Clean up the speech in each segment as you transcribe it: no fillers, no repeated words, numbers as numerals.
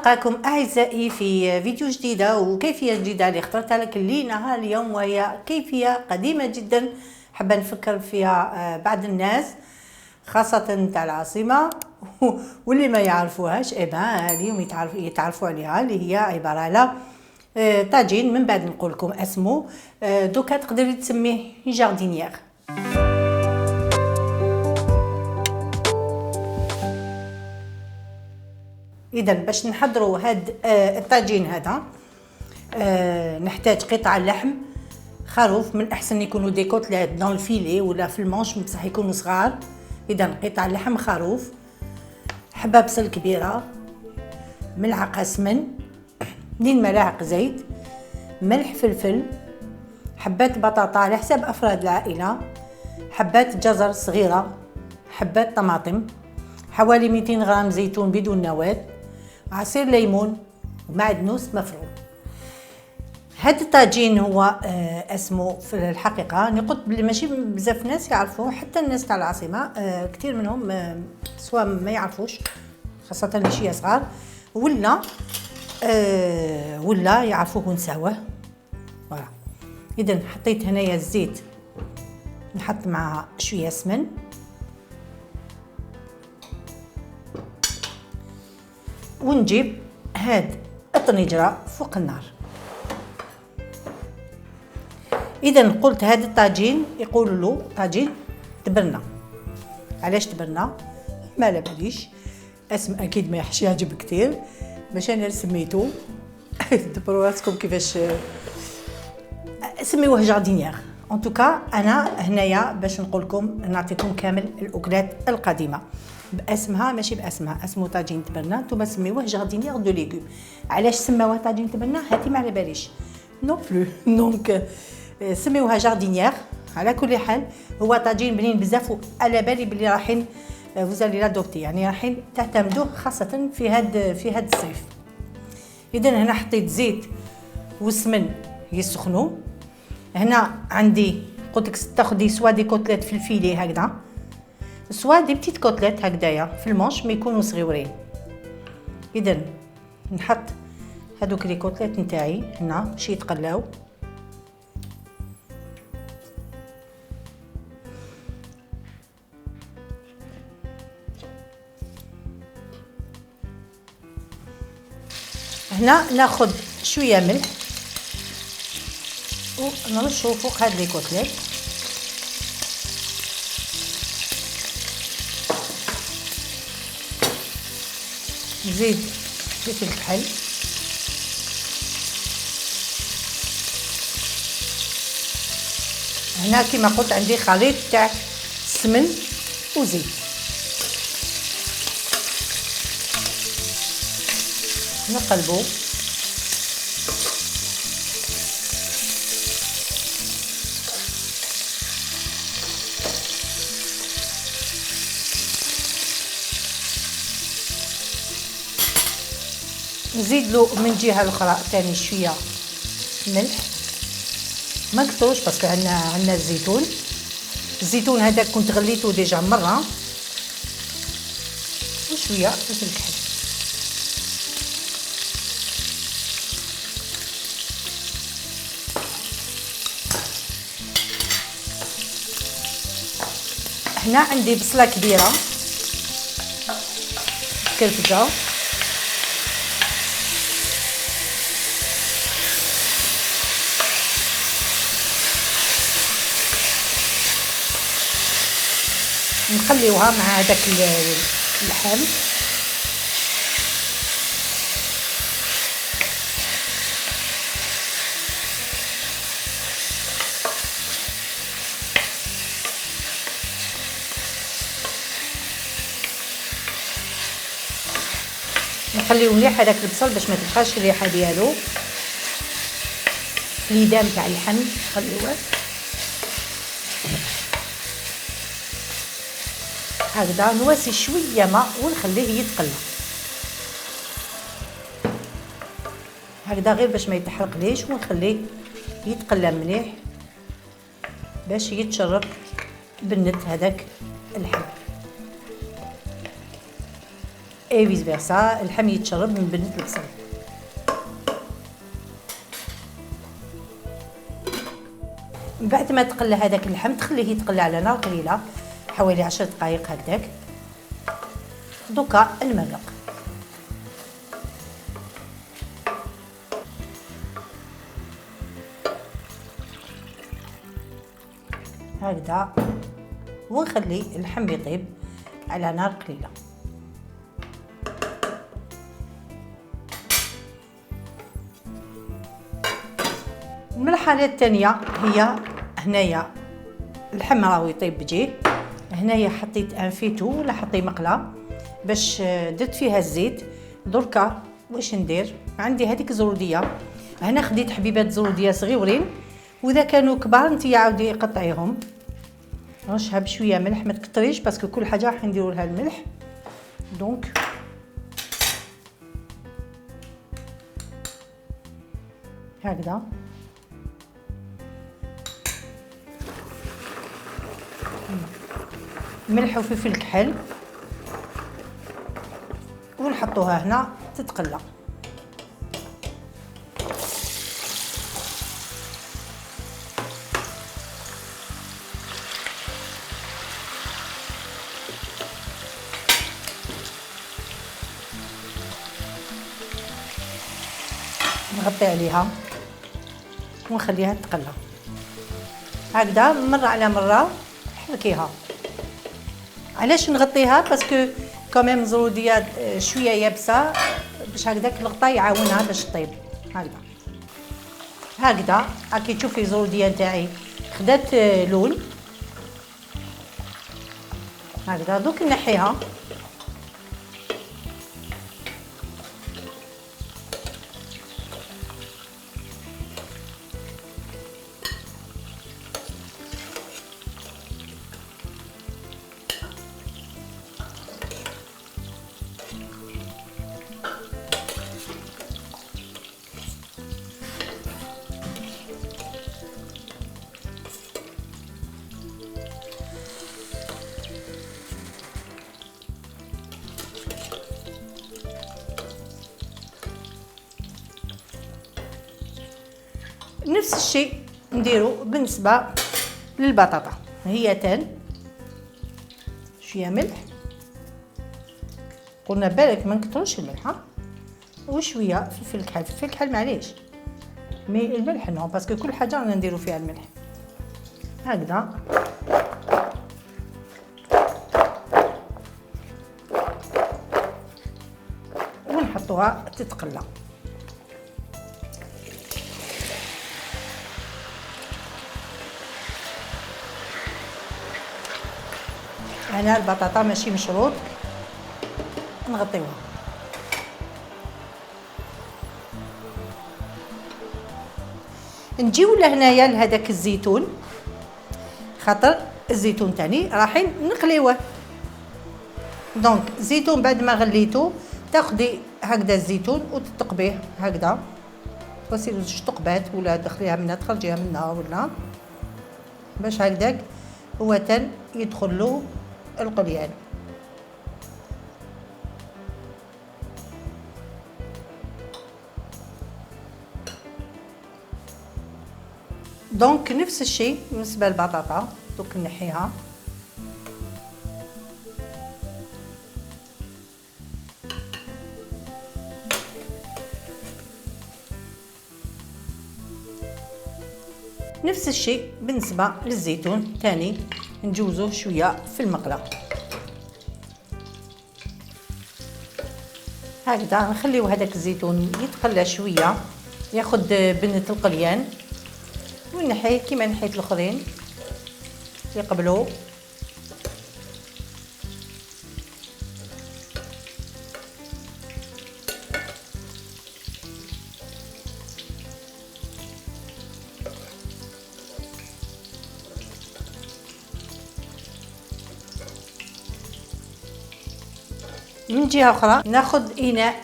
ألقاكم أعزائي في فيديو جديدة وكيفية جديدة اللي اخترتها لك لينا اليوم، وهي كيفية قديمة جدا حابة نفكر فيها بعض الناس خاصة تاع العاصمة واللي ما يعرفوهاش. اليوم يتعرفوا عليها، اللي هي عبارة على طاجين. من بعد نقول لكم اسمه، دوكا تقدري تسميه جاردينيير. اذا باش نحضروا هاد الطاجين هذا نحتاج قطع لحم خروف، من احسن يكونوا دي كوتلات دون الفيلي ولا في المونش، بصح يكونوا صغار. اذا قطع لحم خروف، حبه بصل كبيره، ملعقه سمن، 2 ملاعق زيت، ملح، فلفل، حبات بطاطا على حساب افراد العائله، حبات جزر صغيره، حبات طماطم، حوالي 200 غرام زيتون بدون نواه، عصير ليمون، ومعدنوس مفروم. هذا الطاجين هو اسمه في الحقيقه نقول بلي ماشي بزاف ناس يعرفوه، حتى الناس تاع العاصمه كثير منهم سواء ما يعرفوش، خاصه اللي شويه صغار، ولا يعرفوه ونساوه. فوالا. اذا حطيت هنايا الزيت، نحط مع شويه سمن، ونجيب هاد الطنجرة فوق النار. اذا قلت هاد الطاجين يقولوا له طاجين تبرنا. علاش تبرنا؟ ما على باليش، اسم اكيد ما يحش يعجب كثير، باش انا سميتو دبروا راسكم كيفاش سميوه جاردينيير. ان توكا انا هنايا باش نقول لكم نعطيكم كامل الاكلات القديمه باسمها، ماشي باسمها. اسمه طاجين تبرنا، نتوما سميوه جاردينيير دو ليغوم. علاش سماوه طاجين تبرنا؟ هاتي ما على باليش نو بلو. دونك سميوها جاردينيير. على كل حال هو طاجين بنين بزاف، وعلى بالي بلي رايحين فوزالي لادوبتي، يعني رايحين تعتمدوه خاصه في هاد الصيف. اذا هنا حطيت زيت وسمن يسخنوا. هنا عندي قلت لك تاخذي سوا دي كوتلات في الفيلي هكذا، سوا دي بتيت كوتلات هكذايا في المونش، ما يكونوا صغيورين. اذا نحط هذوك لي كوتلات نتاعي هنا باش يتقلاو. هنا ناخذ شويه ملح ونرشو فوق هاد لي كوتلات. نزيد فلفل كحل، هنا كما قلت عندي خليط تاع السمن وزيت. نقلبو. نزيد له من جهه الاخرى ثاني شويه ملح، ما كثروش باسكو عندنا الزيتون هذاك كنت غليته ديجا مره، وشويه فلفل كحل. هنا عندي بصله كبيره كرفجه، نخليوها مع هذاك اللحم. نخليو مليح هذاك البصل باش ما تبقاش الريحه ديالو، اليدام تاع اللحم خليوه هكذا. نواسي شويه ماء ونخليه يتقلى هكذا، غير باش ما يتحرقليش، ونخليه يتقلى مليح باش يتشرب بنت هذاك اللحم. اي فيس فيرسا، اللحم يتشرب من بنة البصل. من بعد ما تقلى هذاك اللحم تخليه يتقلى على نار قليله حوالي 10 دقائق هكذاك. دوكا المرق، هكذا، ونخلي اللحم يطيب على نار قليله. المرحله الثانيه هي هنايا اللحم راهو يطيب بجيه، هنايا حطيت ان فيتو ولا حطي مقله باش درت فيها الزيت. دركا واش ندير؟ عندي هذيك الزروديه، هنا خديت حبيبات زروديه صغيورين، واذا كانوا كبار نتيا عاودي قطعيهم. رشها بشويه ملح، ما تكتريش باسكو كل حاجه راح نديروا لها الملح. دونك هكذا، ملح وفلفل كحل، ونحطوها هنا تتقلى. نغطي عليها ونخليها تقلى هكذا مره على مره. حركيها. علاش نغطيها؟ باسكو كوميم الزروديه شويه يابسه، باش هكذاك الغطا يعاونها باش طيب. هكذا راكي تشوفي الزروديه نتاعي خدات لون هكذا. دوك نحيها، نفس الشيء نديرو بالنسبه للبطاطا. هي تان شويه ملح، قلنا بالك ما نكثروش الملح، وشويه فلفل كحل. فلفل كحل معليش، مي الملح نو باسكو كل حاجه رانا نديرو فيها الملح. هكذا ونحطوها تتقلى. هنا البطاطا ماشي مشروط، نغطيوها. نجيو لهنايا لهداك الزيتون، خاطر الزيتون تاني رايحين نقليوه. دونك الزيتون بعد ما غليتو تاخدي هكذا الزيتون وتتقبيه هكذا، توصلي زوج تقبات ولا تدخليها منها تخرجيها منها ولا باش هكذاك هو تن يدخل له القليان. دونك نفس الشيء بالنسبه للبطاطا، دوك نحيها نفس الشيء بالنسبه للزيتون تاني نجوزوه شويه في المقله هكذا. نخليو هذاك الزيتون يتقلى شويه ياخد بنه القليان، ونحيه كيما نحيت الاخرين يقبلوا. من جهه اخرى ناخذ اناء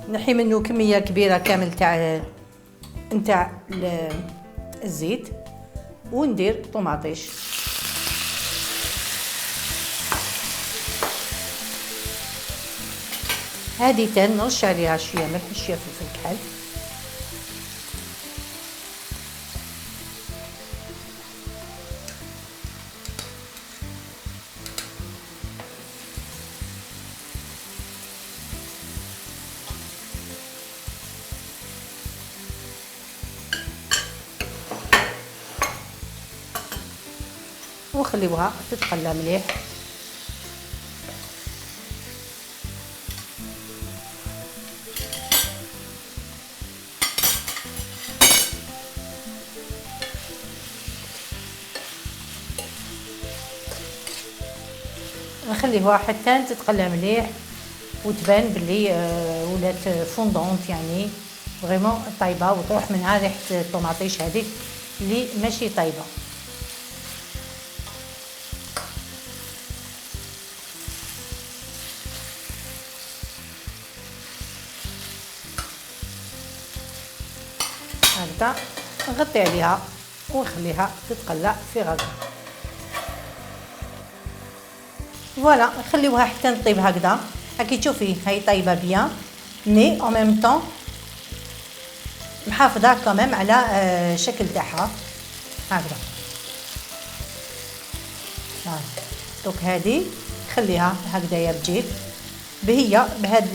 نحي منه كميه كبيره كامل نتاع الزيت، وندير طوماطيش هذه تاني نرش عليها شويه ملح شويه فلفل كحل. ونخليوها تتقلى مليح. نخليوها حتى تتقلى مليح وتبان بلي ولات فوندونت، يعني فريمون طايبه، وتروح منها ريحه الطوماطيش هذيك اللي ماشي طايبه. هكذا نغطي عليها ونخليها تتقلى في غزه. فوالا نخليوها حتى نطيب هكذا. هاكي تشوفي هاي طايبه بيان مي او ميم طون محافظه كمان على الشكل تاعها هكذا. دوك هذه خليها هكذايا بجيك بهي بهاد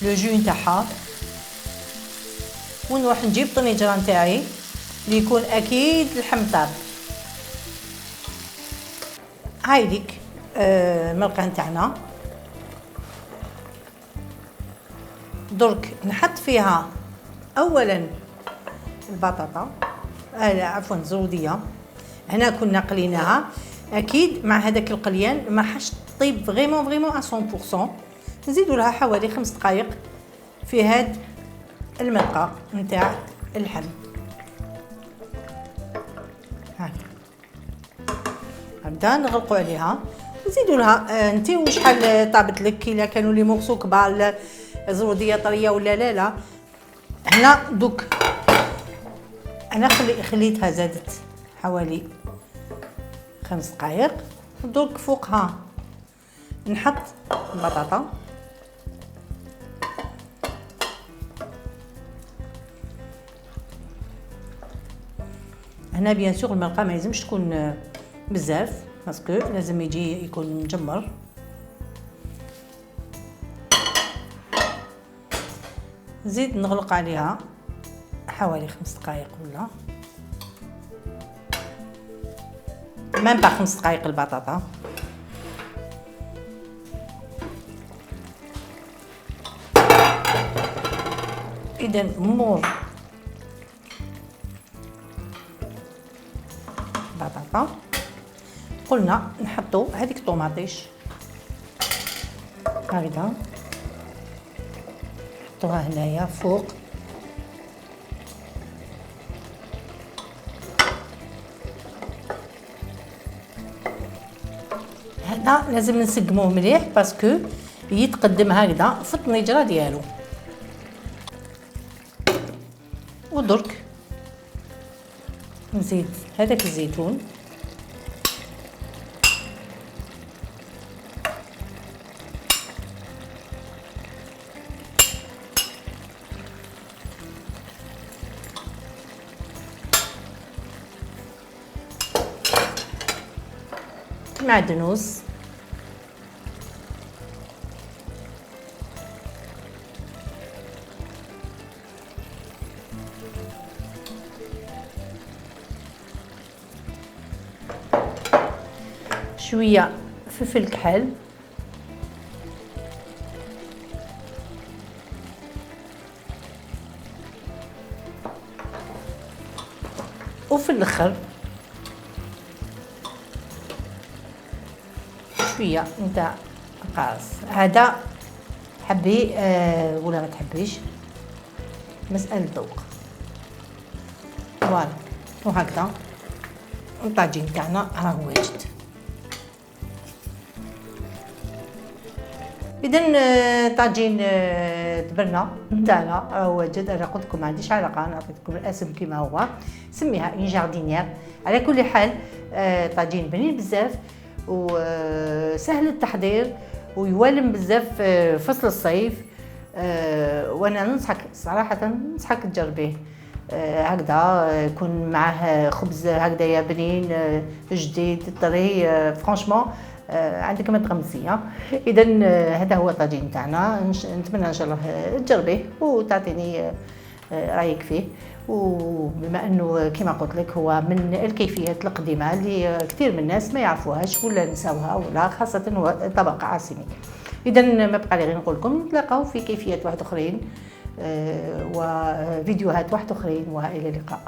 لو جو نتاعها. ونروح نجيب طنجره نتاعي اللي يكون اكيد اللحم طاب. هاي ديك المرقه نتاعنا. درك نحط فيها اولا البطاطا، عفوا الزروديه. هنا كنا قليناها اكيد مع هذاك القليان ما حش طيب فريمون 100%. نزيدوا لها حوالي 5 دقائق في هاد المرقه نتاع اللحم. هكذا نغلقوا عليها نزيدوا لها انت وشحال طابت لك. الا كانوا لي مورسو كبار زروديه طريه ولا لا. هنا دوك انا خليتها زادت حوالي 5 دقائق. دوك فوقها نحط البطاطا. هنا بيان سور المرقه ما لازمش تكون بزاف باسكو لازم يجي يكون مجمر. نزيد نغلق عليها حوالي 5 دقائق ولا مام با 5 دقائق البطاطا. اذا مور بطاطا قلنا نحطو هذيك الطوماطيش هكذا نحطوها هنايا فوق. هذا لازم نسقموه مليح باسكو يتقدم هكذا في الطنجره ديالو. ودرك نزيد هذاك الزيتون معدنوس شويه فلفل كحل وفي الاخر شويه نتاع القرص. هذا حبي ولا ما تحبيش مسألة ذوق. فوالا وهكذا الطاجين تاعنا راهو واجد. اذا طاجين تبرنا تاعنا راهو واجد. انا قلت لكم ما عنديش علاقه، انا عطيتكم الاسم كيما هو، سميها اون جاردينيير. على كل حال طاجين بنين بزاف وسهل التحضير ويوالم بزاف في فصل الصيف. وانا ننصحك صراحه، ننصحك تجربيه. هكذا يكون معاه خبز هكذايا بنين جديد طري، فرانشمون عندك ما تغمسيه. اذا هذا هو الطاجين تاعنا، نتمنى ان شاء الله تجربيه وتعطيني رايك فيه. وبما انه كما قلت لك هو من الكيفيات القديمه اللي كثير من الناس ما يعرفوهاش ولا نساوها، ولا خاصه هو طبق عاصمي. اذا ما بقى لي غير نقول لكم نتلاقاو في كيفيات واحد اخرين وفيديوهات واحد اخرين، والى اللقاء.